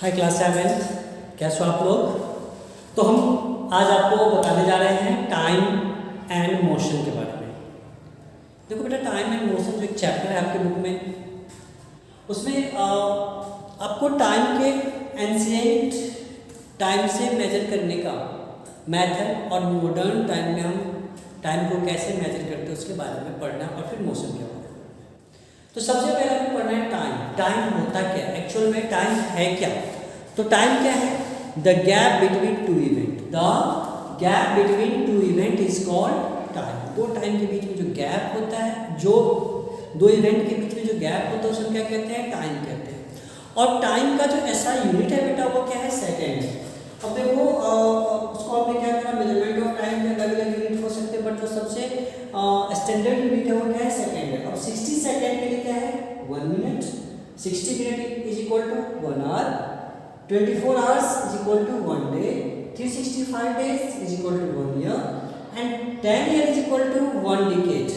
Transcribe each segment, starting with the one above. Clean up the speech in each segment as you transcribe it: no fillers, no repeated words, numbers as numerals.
हाय class 7, कैसे हो आप लोग। तो हम आज आपको बताने जा रहे हैं टाइम एंड मोशन के बारे में। देखो बेटा, टाइम एंड मोशन जो एक चैप्टर है आपके बुक में, उसमें आपको टाइम के एंशिएंट टाइम से मेजर करने का मेथड और मॉडर्न टाइम में हम टाइम को कैसे मेजर करते हैं उसके बारे में पढ़ना, और फिर मोशन के बारे में। तो सबसे पहले हमें पढ़ना है टाइम। टाइम होता क्या है, एक्चुअल में टाइम है क्या। तो टाइम क्या है? The gap between two event. The gap between two event is called time. दो टाइम के बीच में जो गैप होता है, जो दो इवेंट के बीच में जो गैप होता है, उसको क्या कहते हैं? टाइम कहते हैं। और टाइम का जो ऐसा यूनिट है बेटा, वो क्या है? सेकेंड। अब देखो, उसको आपने क्या करा, मेजरमेंट ऑफ टाइम के अलग अलग यूनिट हो सकते हैं, बट जो सबसे स्टैंडर्ड यूनिट है वो क्या है? सेकेंड है। अब 60 सेकेंड के लिए क्या है? 1 minute. 60 minute is equal to 1 hour. 24 hours is equal to 1 day. 365 days is equal to 1 year. And 10 year is equal to 1 decade.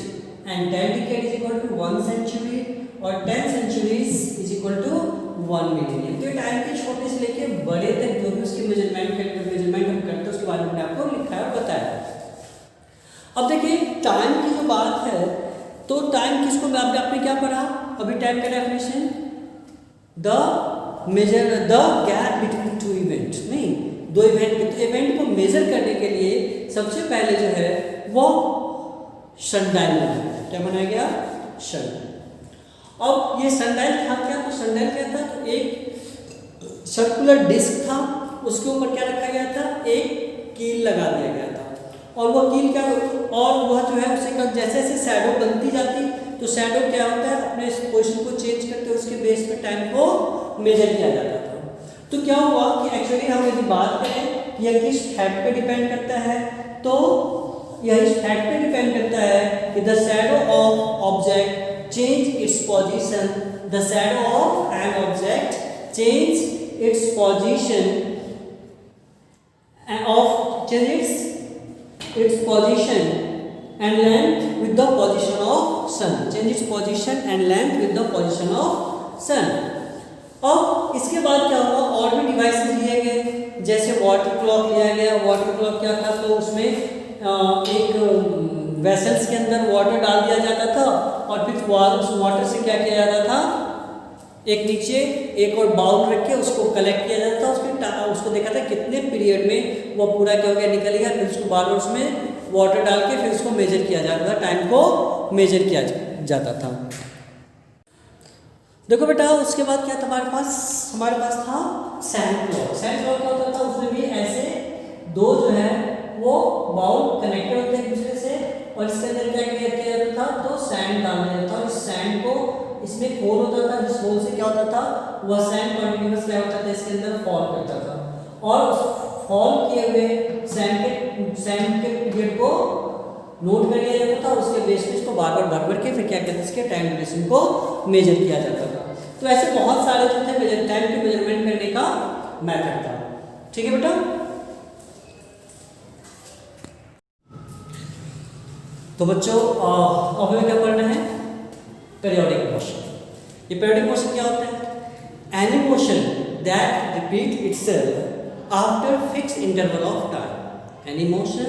And 10 decade is equal to 1 century. और 10 centuries is equal to 1 million. तो time के छोटे से लेके बड़े तक जो भी उसकी मेजरमेंट हम करते हैं उसके बारे में आपको लिखा है और बताया। अब देखिए, टाइम की जो बात है, तो टाइम किसको आपने क्या पढ़ा अभी? टाइम का definition, the gap between two event. नहीं, दो इवेंट के, तो इवेंट को मेजर करने के लिए सबसे पहले जो है वो सनडायल बनाया। क्या बनाया गया? सनडायल। अब ये सनडायल था क्या? तो सनडायल क्या था? तो एक सर्कुलर डिस्क था, उसके ऊपर क्या रखा गया था? एक कील लगा दिया गया था। और वो कील क्या, और वह जो है उसे जैसे जैसे शैडो बनती जाती, तो शैडो क्या होता है, अपने पोजीशन को चेंज करते उसके बेस पे टाइम को मेजर किया जाता था। तो क्या हुआ कि एक्चुअली हम यदि बात करें कि यह किस फैक्ट पे डिपेंड करता है, तो यह इस फैक्ट पे डिपेंड करता है कि the shadow of object change its position. The shadow of an object change its position its position and length with the position of sun. Change its position and length with the position of sun. अब इसके बाद क्या हुआ? और भी devices लिए गए, जैसे वाटर क्लॉक लिया गया। वाटर क्लॉक क्या था? तो उसमें एक वेसल्स के अंदर वाटर डाल दिया जाता था, और फिर उस वाटर से क्या किया जाता था? एक नीचे एक और बाउल रख के उसको कलेक्ट किया जाता था। उसको देखा था कितने पीरियड में वो पूरा क्या हो गया, निकल गया। फिर उसको बार बार उसमें वाटर डाल के फिर उसको मेजर किया जाता था, टाइम को मेजर किया जाता था। देखो बेटा, उसके बाद क्या था हमारे पास था सैंड क्लॉक। सैंड क्लॉक क्या होता था? उसमें भी ऐसे दो जो है वो बाउल कनेक्टेड होते हैं एक दूसरे से, और इसके अंदर क्या किया जाता था? तो सैंड डालना जाता था। इस सैंड को, इसमें होल होता था, जिस होल से क्या होता था? वह सैंड कंटिन्यूअस क्या होता था? इसके अंदर फॉल करता था, और उस फॉल किए हुए सैंड के पीरियड को नोट कर लिया जाता था। उसके बेस पे इसको बार बार के फिर क्या कहते हैं, इसके टाइम ड्यूरेशन को मेजर किया जाता था। तो ऐसे बहुत सारे जो थे टाइम के मेजरमेंट करने का मेथड था। ठीक है बेटा। तो बच्चों, अब हमें क्या पढ़ना है? Periodic motion. ये पीरियोडिक मोशन क्या होता है? Any motion that repeat itself after fix interval of time. Any motion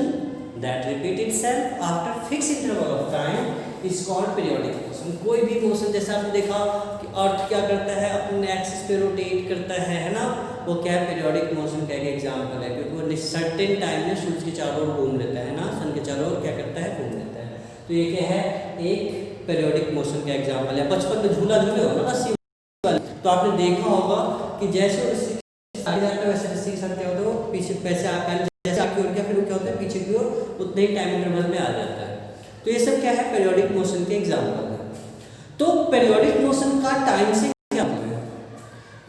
that repeat itself after fix interval of time is called periodic motion. कोई भी मोशन, जैसा आपने देखा कि अर्थ क्या करता है, अपने एक्सिस पे रोटेट करता है ना, वो क्या है? पीरियोडिक मोशन का एक एग्जाम्पल है, क्योंकि वो सर्टेन टाइम में सूर्य के चारों ओर घूम लेता है ना, सन के चारों ओर क्या करता है? घूम लेता है। तो ये क्या है? एक पीरियोडिक मोशन का एग्जाम्पल है। बचपन में झूला झूले हो ना रस्सी वाली, तो आपने देखा होगा कि जैसे आगे जाता है वैसे रस्सी के साथ क्या होता है, वो पीछे पैसे जैसे आगे ओर, फिर क्या होता है? पीछे की ओर उतने ही टाइम इंटरवल में आ जाता है। तो ये सब क्या है? पीरियोडिक मोशन के एग्जाम्पल है। तो पीरियोडिक मोशन का टाइम से क्या मतलब है?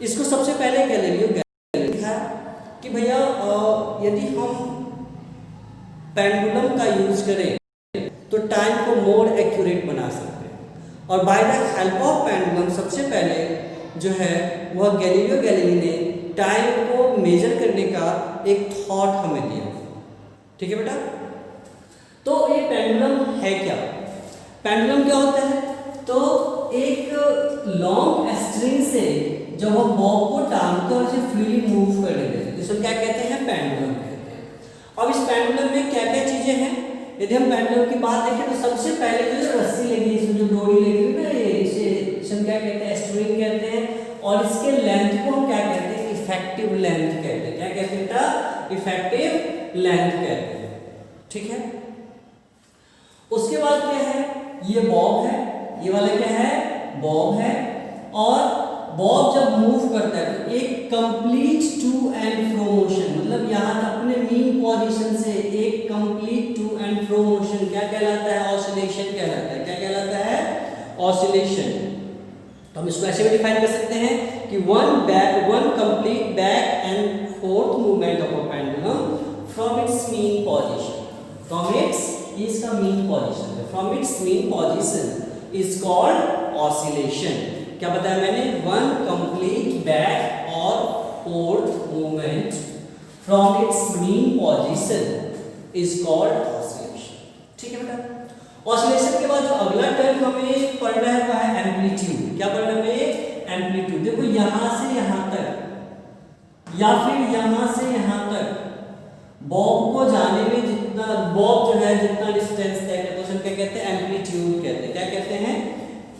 इसको सबसे पहले गैलीलियो लिखा कि भैया, यदि हम पेंडुलम का यूज करें तो टाइम को मोर एक्यूरेट बना सकते हैं। और by the help of pendulum सबसे पहले जो है वह गैलीलियो गैलीली ने टाइम को मेजर करने का एक थॉट हमें दिया। ठीक है बेटा। तो ये पेंडुलम है क्या? पेंडुलम क्या होता है? तो एक लॉन्ग स्ट्रिंग से जब हम बॉब को टांगते हैं और इसे फ्रीली मूव करने देते हैं, इसको क्या कहते हैं? पेंडुलम कहते हैं। अब इस पेंडुलम में क्या क्या चीजें हैं? यदि हम पेंडुलम की बात देखें तो सबसे पहले जो रस्सी लगी है, इसमें जो डोरी लगी है ना, ये इसे हम क्या कहते हैं? स्ट्रिंग कहते हैं। और इसके लेंथ को हम क्या कहते हैं? इफेक्टिव लेंथ कहते हैं। क्या कहते हैं बेटा? इफेक्टिव लेंथ कहते हैं। ठीक है। उसके बाद क्या है? ये बॉब है, ये वाला क्या है? बॉब है। और बॉब जब मूव करता है तो एक complete to and fro motion, मतलब यहाँ अपने मीन पोजीशन से एक complete to and fro motion क्या कहलाता है? ऑसिलेशन कहलाता है। क्या कहलाता है? ऑसिलेशन। तो हम इसको ऐसे भी डिफाइन कर सकते हैं कि one complete back and fourth movement of a pendulum from its mean position, from its, इसका मीन पोजीशन है, from its mean position is called oscillation. क्या बताया मैंने? वन कंप्लीट बैक और fourth movement from its mean position is called oscillation. ठीक है बेटा। Oscillation के बाद जो अगला टर्म हमें पढ़ना है वो है एम्पलीट्यूड। क्या पढ़ना है हमें? एम्पलीट्यूड। देखो यहां से यहां तक या फिर यहां से यहां तक बॉब को जाने में जितना बॉब जो है जितना डिस्टेंस तय करता है उसे क्या कहते हैं? एम्पलीट्यूड कहते हैं। क्या कहते हैं?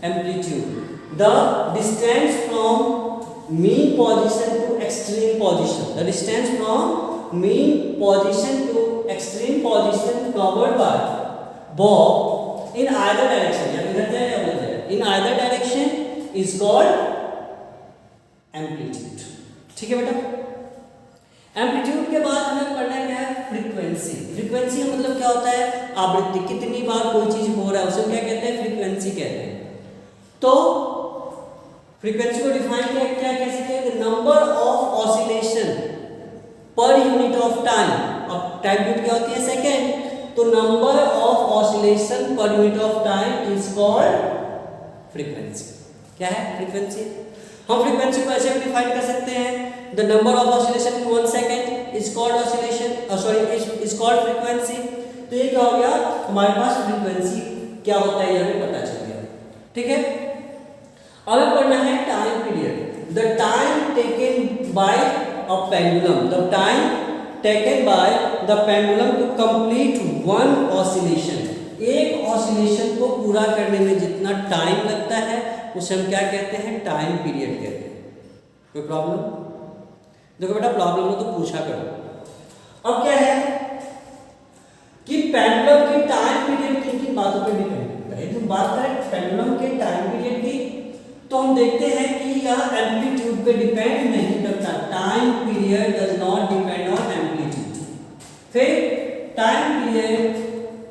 Amplitude. The distance from mean position to extreme position, the distance from mean position to extreme position covered by bob in either direction, या इधर जाए या उधर जाए, in either direction is called amplitude. ठीक है बेटा। एम्पलीट्यूड के बाद हमें पढ़ना क्या है? फ्रीक्वेंसी। फ्रीक्वेंसी का मतलब क्या होता है? आवृत्ति, कितनी बार कोई चीज हो रहा है उसे क्या कहते हैं? फ्रीक्वेंसी कहते हैं। तो फ्रीक्वेंसी को डिफाइन क्या कह सकते हैं? The number of oscillation per unit of time. अब टाइम यूनिट क्या होती है? सेकेंड। तो number of oscillation per unit of time is called frequency. क्या है? फ्रीक्वेंसी। हम फ्रीक्वेंसी को ऐसे भी डिफाइन कर सकते हैं, the number of oscillation in 1 second is called oscillation, is called frequency. तो ये क्या हो गया? हमारे पास फ्रीक्वेंसी क्या होता है ये हमें पता चल गया। ठीक है। अब पढ़ना है time period. The time taken by a pendulum, the time taken by the pendulum to complete one oscillation. एक ऑसिलेशन को पूरा करने में जितना टाइम लगता है उसे हम क्या कहते हैं? टाइम पीरियड कहते हैं। कोई प्रॉब्लम? देखो बेटा, प्रॉब्लम हो तो पूछा करो। अब क्या है कि पेंडुलम के टाइम पीरियड किन बातों पर डिपेंड करता है? यदि बात करें पेंडुलम के टाइम पीरियड की तो हम देखते हैं कि यह एम्पलीट्यूड पे डिपेंड नहीं करता। Time period does not depend on amplitude. फिर time period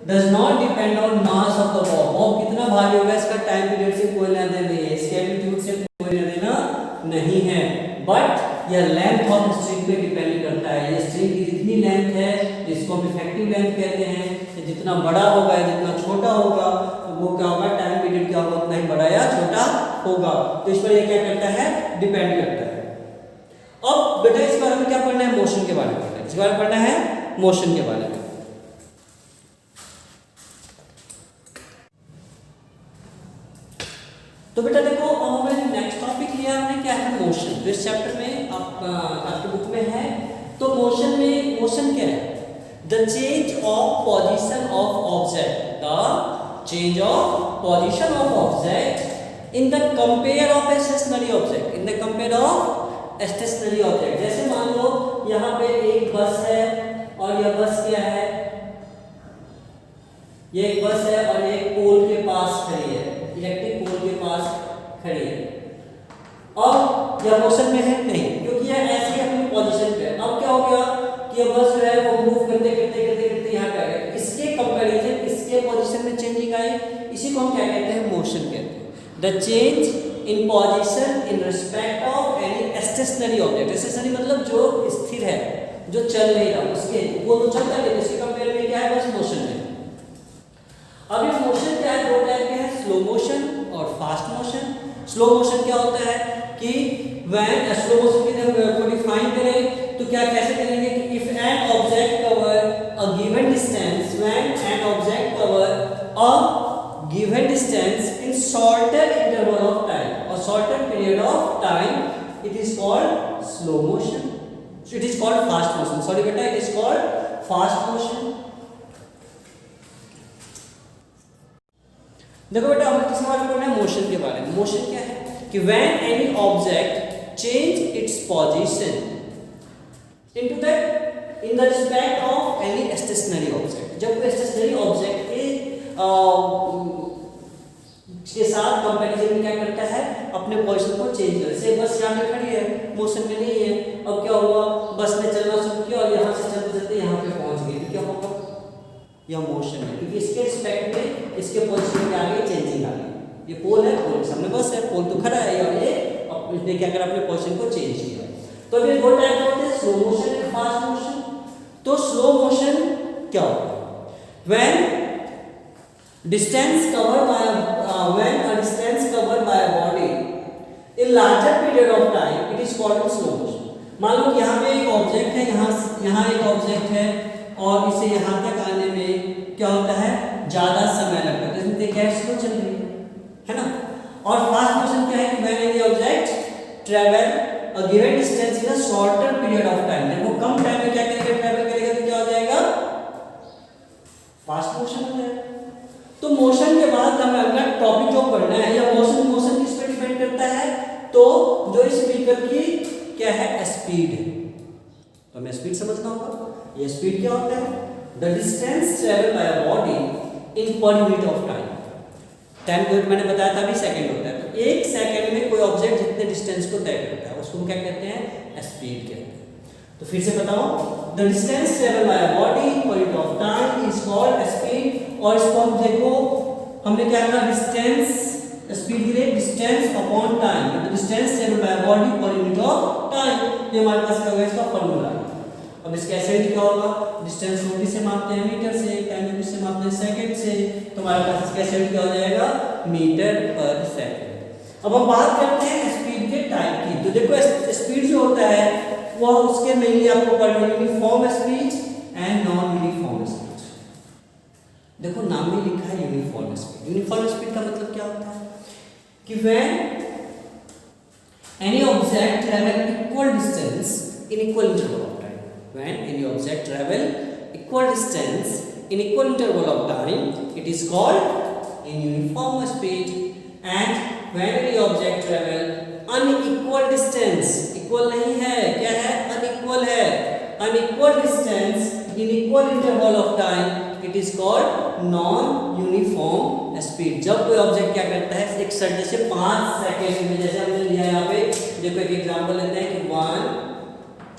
does not depend on mass of the bob. Bob कितना भारी होगा इसका टाइम पीरियड से कोई लेना देना नहीं है, इसके एम्पलीट्यूड से कोई लेना देना नहीं है। बट यह लेंथ ऑफ स्ट्रिंग पे डिपेंड करता है। ये स्ट्रिंग की जितनी लेंथ है जिसको हम इफेक्टिव लेंथ कहते हैं, जितना बड़ा होगा जितना छोटा होगा वो क्या होगा? टाइम पीरियड क्या होगा? उतना ही बड़ा या छोटा होगा। तो इस पर ये क्या करता है? डिपेंड करता है। अब बेटा इस बारे में क्या पढ़ना है? मोशन के बारे में पढ़ना है। इस बारे में पढ़ना है मोशन के बारे में। तो बेटा देखो, अब हमें नेक्स्ट टॉपिक लिया हमने क्या है? मोशन। तो इस चैप्टर में आपके बुक में है। तो मोशन में मोशन क्या है? The change of position of object, the change of position of object in the compare of a stationary object, in the compare of stationary object. जैसे मान लो यहाँ पे एक बस है और यह बस क्या है? ये एक बस है और एक पोल के पास खड़ी है, इलेक्ट्रिक पोल के पास खड़ी है। अब यह मोशन में है नहीं, क्योंकि यह ऐसे ही अपनी पोजीशन पे है। अब क्या हो गया कि यह बस जो है वो मूव करते करते करते करते यहाँ पे आ गया। इसके कंपैरिजन इसके पोजीशन में चेंजिंग आई, इसी को हम क्या कहते हैं? मोशन कहते हैं। The change in position in respect of any stationary object. Stationary मतलब जो स्थिर है, जो चल नहीं रहा, उसके वो तो चलता है, उसके कंपेयर में क्या है? बस मोशन है। अब ये मोशन क्या है? दो टाइप के हैं, स्लो मोशन और फास्ट मोशन। स्लो मोशन क्या होता है कि व्हेन स्लो मोशन को डिफाइन करें तो क्या कैसे करेंगे कि if an object cover a given distance, when an object cover a given distance in shorter interval time it is called slow motion, it is called fast motion, sorry बेटा, it is called fast motion. देखो बेटा हम किस बारे में पढ़ रहे हैं, मोशन के बारे में। मोशन क्या है कि when any object change its position into that in the respect of any stationary object, जब कोई स्टेशनरी ऑब्जेक्ट के साथ कंपैरिजन में क्या करता है, अपने पोजीशन को चेंज करे। से बस यहाँ पे खड़ी है, मोशन में नहीं है, अब क्या हुआ, बस ने चलना शुरू किया और यहाँ से चलते चलते यहाँ पे पहुँच गई, तो क्या होगा, यह मोशन है, क्योंकि इसके रिस्पेक्ट में इसके पोजीशन के आगे चेंजिंग आ गई। ये पोल है, पोल के सामने बस है, पोल तो खड़ा है और ये इसने क्या करा, अपने पोजीशन को चेंज किया। तो ये दो टाइप होते हैं, slow motion and fast motion. तो स्लो मोशन क्या होता है, when distance covered by when a distance covered by a body in larger period of time it is called slow motion। मान लो कि यहाँ पे एक ऑब्जेक्ट है, यहाँ एक ऑब्जेक्ट है और इसे यहाँ तक आने में क्या होता है, ज़्यादा समय लगता है, तो इसमें क्या स्लो चल रही है ना। और फास्ट मोशन क्या है कि when any object travel a given distance in a shorter period of time, जब वो कम टाइम में क्या करेगा, ट्रैवल करेगा, तो क्या हो जाएगा, फास्ट मोशन हो जाएगा। तो मोशन के बाद हमें अगला टॉपिक जो पढ़ना है, या मोशन किस पे डिपेंड करता है, तो जो इस व्हीकल की क्या है, स्पीड है। तो हमें स्पीड समझना होगा। ये स्पीड क्या होता है, the distance travel by a body in per unit of time. Time unit मैंने बताया था अभी सेकंड होता है, तो एक सेकंड में कोई ऑब्जेक्ट जितने डिस्टेंस को तय करता है उसको हम क्या कहते हैं, स्पीड कहते हैं। तो फिर से बताओ, the distance travel by a body per unit of time is called speed. और इसको हम देखो, हमने क्या कहा, डिस्टेंस, स्पीड की लिए distance upon time, the distance travel by body per unit of time. ये हमारे पास क्या होगा, इसका फॉर्मूला। अब इसका एसआई क्या होगा, डिस्टेंस यूनिट से मापते हैं मीटर से, टाइम यूनिट से मापते हैं सेकंड से, तो हमारे पास इसका एसआई क्या हो जाएगा, मीटर पर सेकंड। अब हम बात करते हैं स्पीड के टाइप की। तो देखो स्पीड जो होता है वह उसके मेनली आपको पढ़ना है uniform speed and non uniform speed. देखो नाम में लिखा है यूनिफॉर्म स्पीड। यूनिफॉर्म स्पीड का मतलब क्या होता है कि when any object travel equal distance in equal interval of time, when any object travel equal distance in equal interval of time it is called in uniform speed. And when any object travel unequal distance, equal नहीं है, क्या है, unequal है, unequal distance in equal interval of time it is called non uniform speed. जब कोई object क्या करता है, एक सर्ट जैसे 5 सेकंड में, जैसे हमने लिया यहाँ पे, देखो एक एग्जांपल लेते हैं कि 1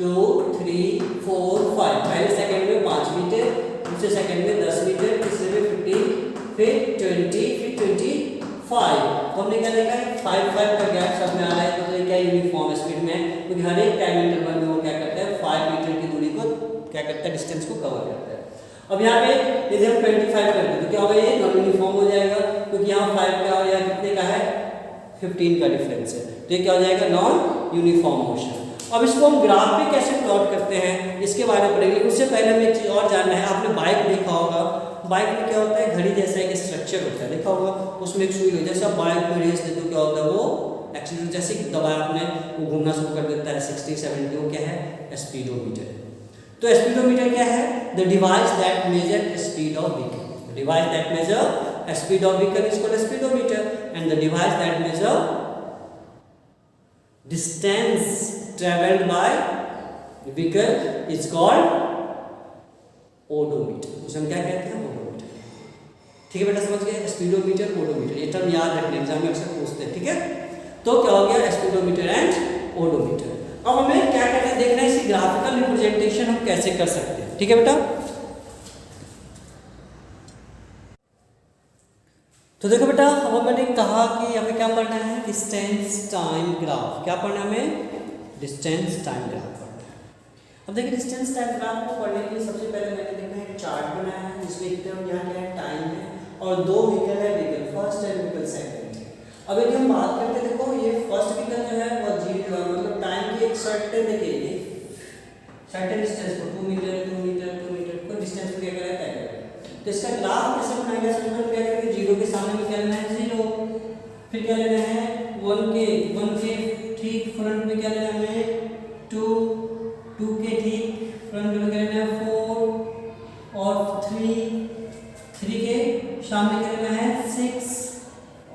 2 3 4 5, पहले सेकंड में 5 मीटर, दूसरे सेकंड में 10 मीटर, तीसरे में 15, फिर 20, फिर 25। तो हमने क्या देखा है, 5 का गैप सब में आ रहा है, तो ये क्या यूनिफॉर्म स्पीड में है, क्योंकि हर एक टाइम इंटरवल में वो क्या करता है, 5 मीटर की दूरी को क्या करता है, डिस्टेंस को कवर करता है। अब यहाँ पे यदि हम 25 करते हैं तो क्या होगा, ये नॉन यूनिफॉर्म हो जाएगा, क्योंकि यहाँ 5 का और यहाँ कितने का है, 15 का डिफरेंस है, तो ये क्या हो जाएगा, नॉन यूनिफॉर्म मोशन। अब इसको हम ग्राफ पे कैसे प्लॉट करते हैं, इसके बारे में पढ़ेंगे। उससे पहले हमें एक चीज़ और जानना है। आपने बाइक देखा होगा, बाइक में क्या होता है, घड़ी जैसा एक स्ट्रक्चर होता है, देखा होगा, उसमें एक सुई होती है। जैसे आप बाइक में रेस देते हो, क्या होता है, वो एक्सीलरेटर जैसे दबाया आपने, वो घूमना शुरू कर देता है 60-70, वो क्या है, स्पीडोमीटर। तो स्पीडोमीटर क्या है, the device that measure speed of vehicle, the device that measure speed of vehicle is called speedometer, and the device that measure distance travelled by vehicle is called odometer. उसे हम क्या कहते हैं, odometer. ठीक है बेटा, समझ गए, स्पीडोमीटर, ओडोमीटर, ये टर्म याद रखने, एग्जाम में अक्सर पूछते हैं। ठीक है, तो क्या हो गया, स्पीडोमीटर एंड ओडोमीटर। अब हमें क्या करना है, देखना है इसी ग्राफिकल रिप्रेजेंटेशन हम कैसे कर सकते हैं। ठीक है बेटा, तो देखो बेटा, अब मैंने कहा कि हमें क्या पढ़ना है, डिस्टेंस टाइम ग्राफ। क्या पढ़ना है हमें, डिस्टेंस टाइम ग्राफ पढ़ना है। अब देखिए डिस्टेंस टाइम ग्राफ को पढ़ने के लिए सबसे पहले मैंने देखना है चार्ट बनाया है, जिसमें एक तरफ यहाँ क्या है, टाइम है, और 2 व्हीकल है, vehicle first and vehicle second. अब यदि हम बात करते हैं, देखो ये फर्स्ट व्हीकल जो है वो 0 मतलब टाइम की एक सर्टेन, देखिए सर्टेन डिस्टेंस को 2 मीटर 2 मीटर 2 मीटर को डिस्टेंस को क्या करें, तय करें। तो इसका ग्राफ कैसे बनाएगा, सबसे क्या करेंगे, 0 के सामने में क्या लेना है, 0, फिर क्या लेना है 1 के ठीक फ्रंट में क्या लेना है हमें 2, 2 के ठीक फ्रंट में क्या लेना है 4 और 3, 3 के सामने क्या लेना है 6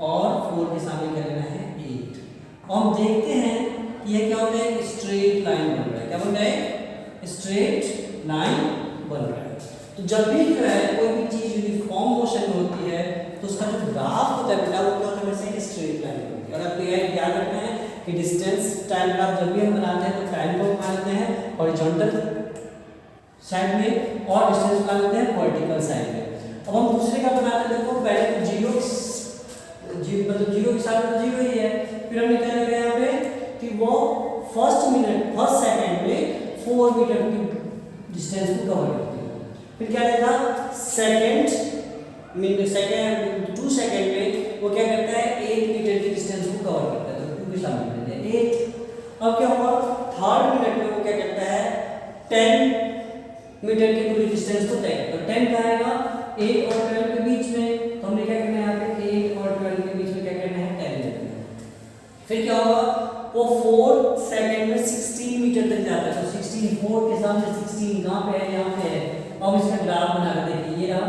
और 4 के सामने क्या लेना है 8। और हम देखते हैं कि यह क्या होता है, स्ट्रेट लाइन बन रहा है। क्या बन रहा है, स्ट्रेट लाइन बन रहा है। तो जब भी जो है कोई भी चीज यूनिफॉर्म मोशन में होती है तो उसका जो ग्राफ होता है बेटा वो क्या होता है, वैसे एक स्ट्रेट लाइन होती है। और आपको यह याद रखना है कि डिस्टेंस टाइम ग्राफ जब भी हम बनाते हैं तो टाइम को बनाते हैं हॉरिजॉन्टल साइड में और डिस्टेंस बनाते हैं वर्टिकल साइड में। अब हम दूसरे का बनाते हैं, देखो पहले तो जीरो मतलब जीरो के साथ तो जीरो ही है, फिर हमने क्या लिखा यहाँ पे कि वो फर्स्ट सेकंड में 4 मीटर की डिस्टेंस को कवर करती है। फिर क्या लिखा सेकंड 2 सेकंड में वो क्या करता है 8 मीटर की डिस्टेंस को कवर करता है, तो 2 के सामने 8। अब क्या हुआ, थर्ड मिनट में वो क्या करता है 10 मीटर की पूरी डिस्टेंस को तय करता है। तो 10 क्या आएगा 8 और 12 के बीच में, तो हमने क्या करना है यहाँ पे 8 और 12 के बीच में क्या करना है 10 लेना है। फिर क्या होगा, वो 4 सेकंड में 16 मीटर तक जाता है, तो 16 4 के सामने 16 कहाँ पे है, यहाँ पे है। अब इसका ग्राफ बना कर देखिए, ये रहा,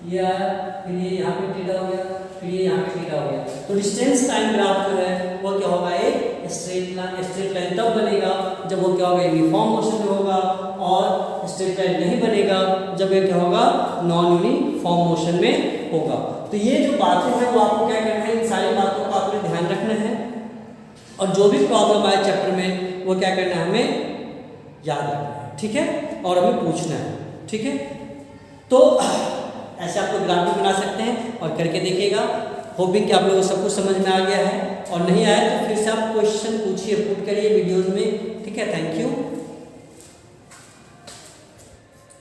ये आया, फिर ये यहाँ पे टेढ़ा हो गया, फिर ये यहाँ पे टेढ़ा हो गया। तो डिस्टेंस टाइम ग्राफ जो है वो क्या होगा, एक स्ट्रेट लाइन तब बनेगा जब वो क्या होगा यूनिफॉर्म मोशन में होगा, और स्ट्रेट लाइन नहीं बनेगा जब ये क्या होगा नॉन यूनिफॉर्म मोशन में होगा। तो ये जो बातें हैं वो आपको क्या करना है, इन सारी बातों का आपने ध्यान रखना है, और जो भी प्रॉब्लम आए चैप्टर में वो क्या करना है हमें याद रखना है, ठीक है, और हमें पूछना है, ठीक है। तो ऐसे आप लोग ग्राफ भी बना सकते हैं और करके देखिएगा। होपिंग कि आप लोगों को सब कुछ समझ में आ गया है, और नहीं आया तो फिर से आप क्वेश्चन पूछिए, पुट करिए वीडियोज़ में, ठीक है। Thank you.